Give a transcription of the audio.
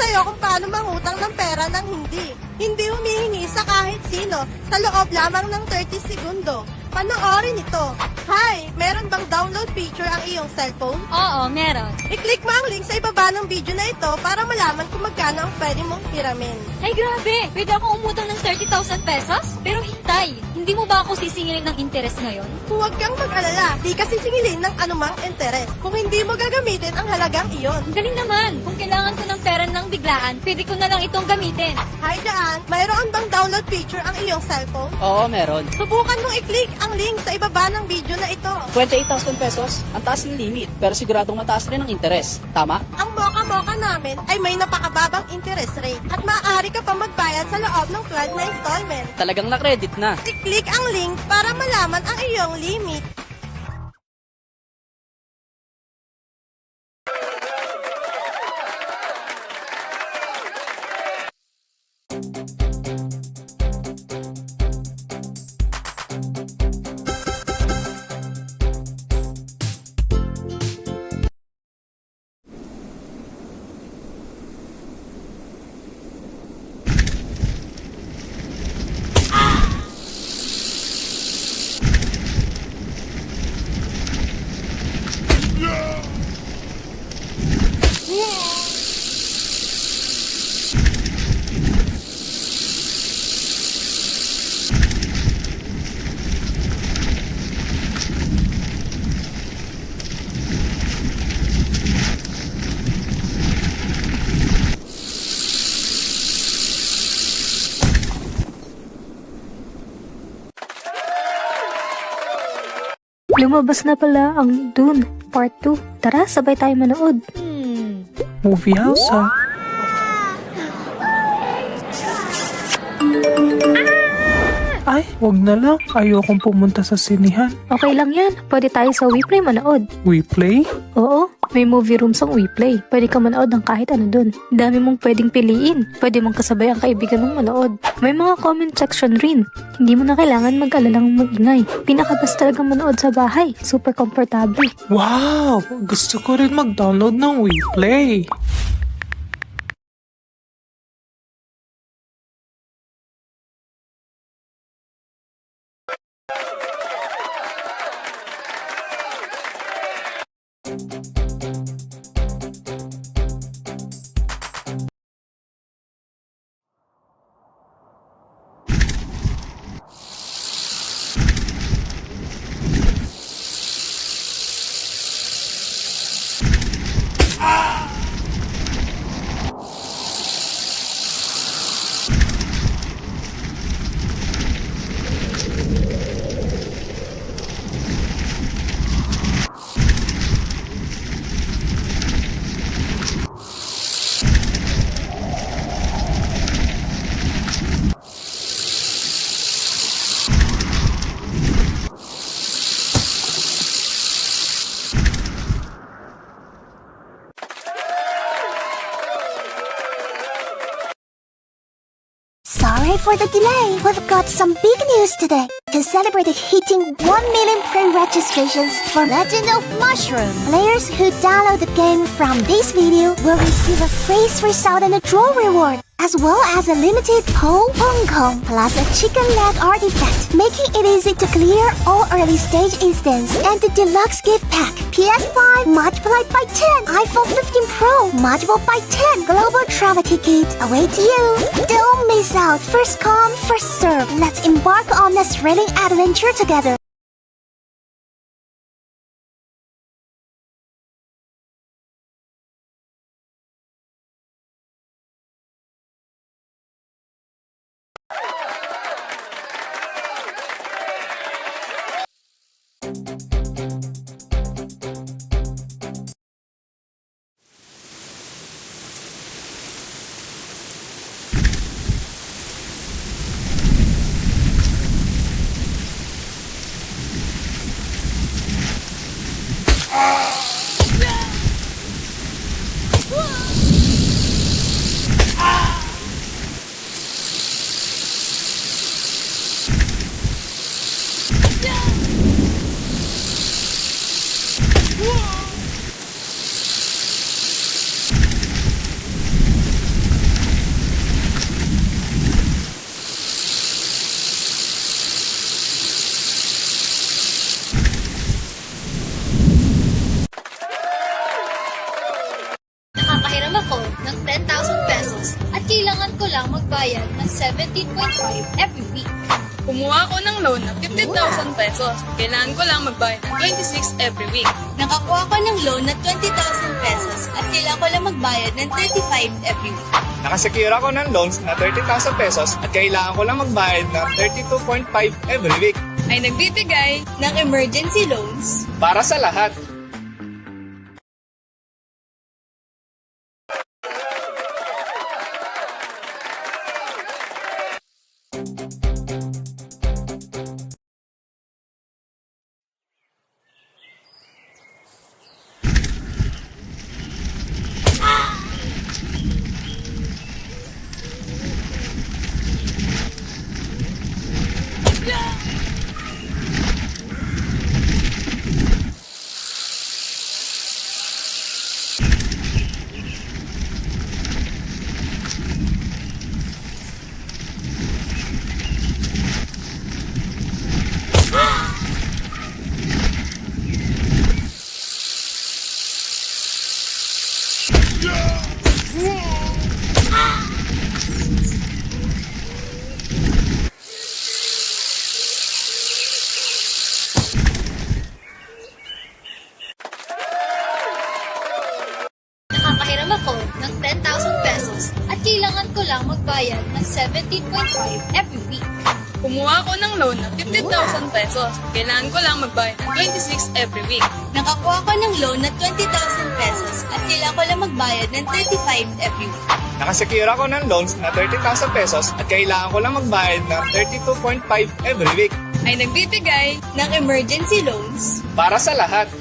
sa'yo kung paano mangutang ng pera ng hindi. Hindi humihingi sa kahit sino sa loob lamang ng 30 segundo. Panoorin ito. Hi! Meron bang download feature ang iyong cellphone? Oo, meron. I-click mo ang link sa ibaba ng video na ito para malaman kung magkano ang pwede mong hiramin. Ay, grabe! Pwede akong umutang ng 30,000 pesos? Pero hintay, hindi mo ba ako sisingilin ng interest ngayon? Huwag kang mag-alala, di kasi singilin ng anumang interes kung hindi mo gagamitin ang halagang iyon. Ang galing naman! Kung kailangan ko ng pera ng biglaan, pwede ko na lang itong gamitin. Hi dyan, mayroon bang download feature ang iyong cellphone? Oo, meron. Subukan mong i-click ang link sa ibaba ng video na ito. 28,000 pesos, ang taas ng limit, pero siguradong mataas rin ang interes. Tama? Ang moka-moka namin ay may napakababang interest rate at maaari ka pa magbayad sa loob ng 12 na installment. Talagang na-credit na. I-click ang link para malaman ang iyong limit. Lumabas na pala ang Dune Part 2. Tara, sabay tayo manood. Movie house, ha? Ay, wag na lang. Ayokong pumunta sa sinihan. Okay lang yan. Pwede tayo sa WePlay manood. We play? Oo, may movie rooms ang WePlay. Pwede ka manood ng kahit ano dun. Dami mong pwedeng piliin. Pwede mong kasabay ang kaibigan mong manood. May mga comment section rin. Hindi mo na kailangan mag-alalang mag-ingay. Pinakabas talagang manood sa bahay. Super komportable. Wow! Gusto ko rin mag-download ng We Play. Sorry for the delay. We've got some big news today. To celebrate hitting 1 million pre-registrations for Legend of Mushroom, players who download the game from this video will receive a free 3,000 draw reward, as well as a limited Pole Hong Kong plus a chicken leg artifact, making it easy to clear all early stage instants, and the deluxe gift pack, PS5 multiplied by 10, iPhone 15 Pro multiplied by 10, global travel ticket await you. Don't miss out. First come, first serve. Let's embark on this thrilling adventure together. kailangan ko lang magbayad ng 17.5 every week. Kumuha ako ng loan na 50,000 pesos. Kailangan ko lang magbayad ng 26 every week. Nakakuha ko ng loan na 20,000 pesos at kailangan ko lang magbayad ng 35 every week. Nakasecure ako ng loans na 30,000 pesos at kailangan ko lang magbayad ng 32.5 every week. Ay nagbibigay Ng emergency loans, Para sa lahat. Nakakahiram ako ng 10,000 pesos at kailangan ko lang magbayad ng 17.5 every week. kumuha ako ng loan na 50,000 pesos. Kailangan ko lang magbayad ng 26 every week. nakakuha ko ng loan na 20,000 pesos at kailangan ko lang magbayad ng 35 every week. Nakasecure ako ng loans na 30,000 pesos at kailangan ko lang magbayad ng 32.5 every week. Ay nagbibigay Ng emergency loans, Para sa lahat.